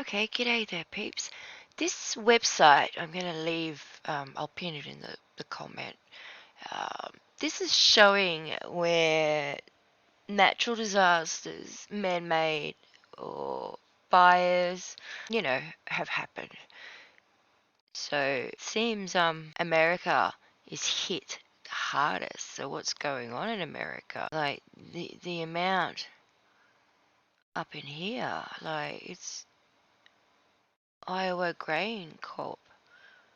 Okay, g'day there, peeps. This website, I'm going to leave, I'll pin it in the comment. This is showing where natural disasters, man-made or fires, have happened. So it seems America is hit the hardest. So what's going on in America? Like the amount up in here, like it's Iowa Grain Corp.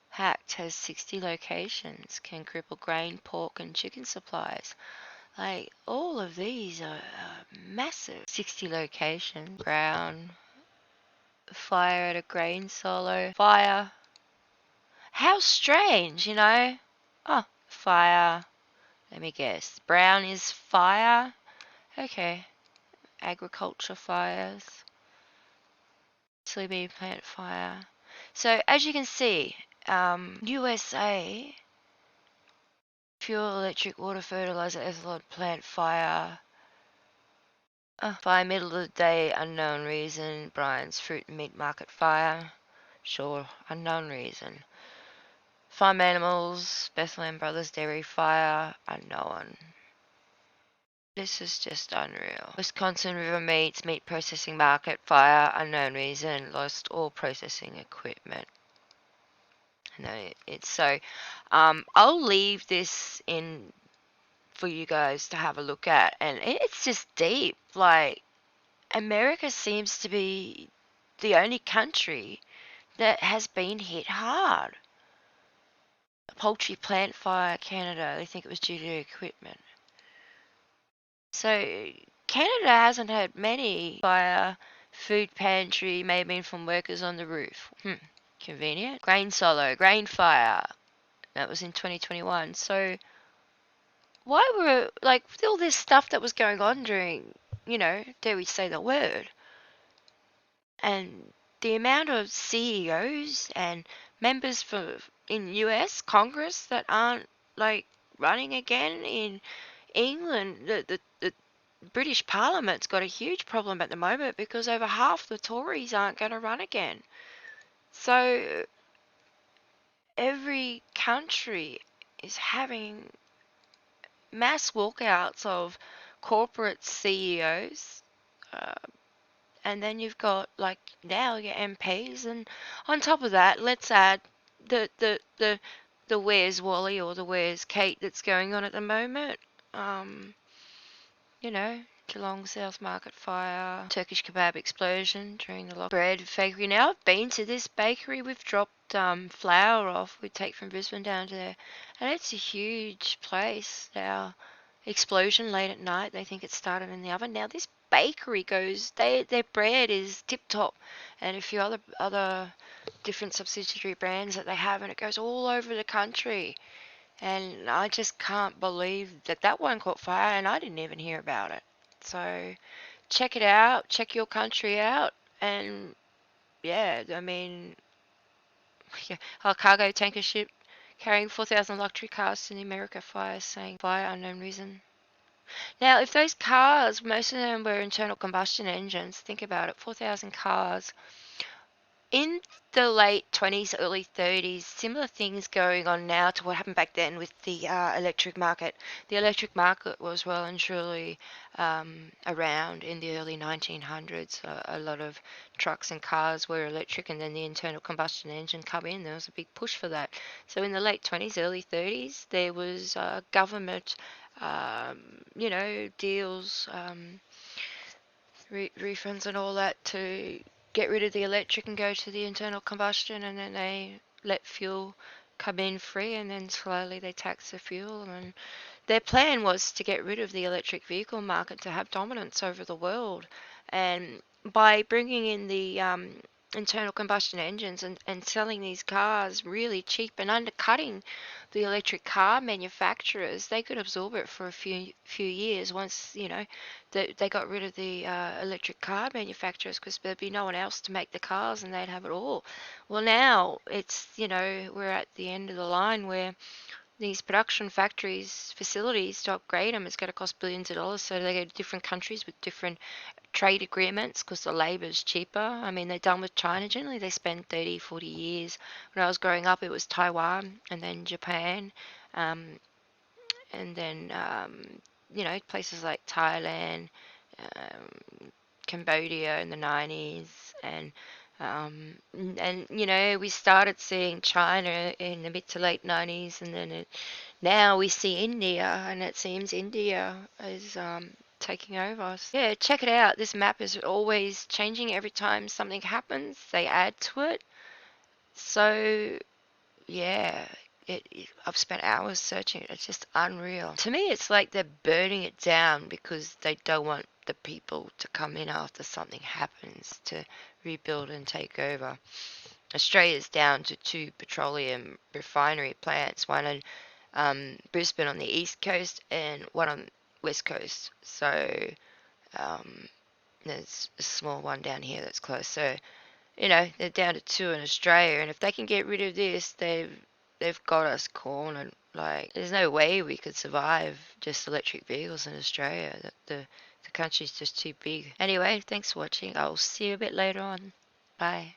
Hacked has 60 locations, can cripple grain, pork, and chicken supplies. Like, all of these are massive. 60 locations. Brown, fire at a grain silo. Fire. How strange, Oh, fire. Let me guess. Brown is fire. Okay. Agriculture fires. Soybean plant fire. So, as you can see, USA fuel, electric, water, fertilizer, ethanol, plant fire. Fire, middle of the day, unknown reason. Brian's fruit and meat market fire. Sure, unknown reason. Farm animals, Bethlehem Brothers dairy fire, unknown. This is just unreal. Wisconsin River Meats, meat processing market fire, unknown reason. Lost all processing equipment. No, it's so. I'll leave this in for you guys to have a look at, and it's just deep. Like, America seems to be the only country that has been hit hard. A poultry plant fire, Canada, they think it was due to equipment. So Canada hasn't had many fire. Food pantry may have been from workers on the roof. Convenient. Grain silo, grain fire. That was in 2021. So why were, like, with all this stuff that was going on during, dare we say the word, and the amount of CEOs and members in US Congress that aren't, like, running again. In England, the British Parliament's got a huge problem at the moment because over half the Tories aren't going to run again. So every country is having mass walkouts of corporate CEOs. Uh, and then you've got, like, now your MPs, and on top of that, let's add the Where's Wally or the Where's Kate that's going on at the moment. Um, Geelong South Market fire, Turkish kebab explosion during the lock. Bread bakery. Now I've been to this bakery. We've dropped flour off. We take from Brisbane down to there, and it's a huge place now. Explosion late at night. They think it started in the oven. Now this bakery goes. Their bread is tip top, and a few other different subsidiary brands that they have, and it goes all over the country. And I just can't believe that that one caught fire, and I didn't even hear about it. So check it out. Check your country out, and yeah, I mean, yeah, a cargo tanker ship carrying 4,000 luxury cars in the America fire, saying fire unknown reason. Now, if those cars, most of them were internal combustion engines, think about it, 4,000 cars. In the late 20s, early 30s, similar things going on now to what happened back then with the electric market. The electric market was well and truly around in the early 1900s. A lot of trucks and cars were electric, and then the internal combustion engine come in. There was a big push for that. So in the late 20s, early 30s, there was government, deals, refunds and all that to get rid of the electric and go to the internal combustion, and then they let fuel come in free, and then slowly they tax the fuel. And their plan was to get rid of the electric vehicle market, to have dominance over the world. And by bringing in the internal combustion engines and selling these cars really cheap and undercutting the electric car manufacturers, they could absorb it for a few years once, they got rid of the electric car manufacturers, because there'd be no one else to make the cars and they'd have it all. Well, now it's, we're at the end of the line where these production factories, facilities to upgrade them, it's going to cost billions of dollars. So they go to different countries with different trade agreements because the labor is cheaper. I mean, they're done with China. Generally, they spend 30, 40 years. When I was growing up, it was Taiwan and then Japan, um, and then, places like Thailand, Cambodia in the 90s, and we started seeing China in the mid to late 90s, and then now we see India, and it seems India is taking over. Yeah, check it out. This map is always changing every time something happens. They add to it. So yeah, I've spent hours searching it. It's just unreal. To me, it's like they're burning it down because they don't want the people to come in after something happens to rebuild and take over. Australia's down to two petroleum refinery plants, one in Brisbane on the east coast and one on the west coast. So um, there's a small one down here that's close. So they're down to two in Australia, and if they can get rid of this, they've got us cornered. Like, there's no way we could survive just electric vehicles in Australia. The country's just too big. Anyway, thanks for watching. I'll see you a bit later on. Bye.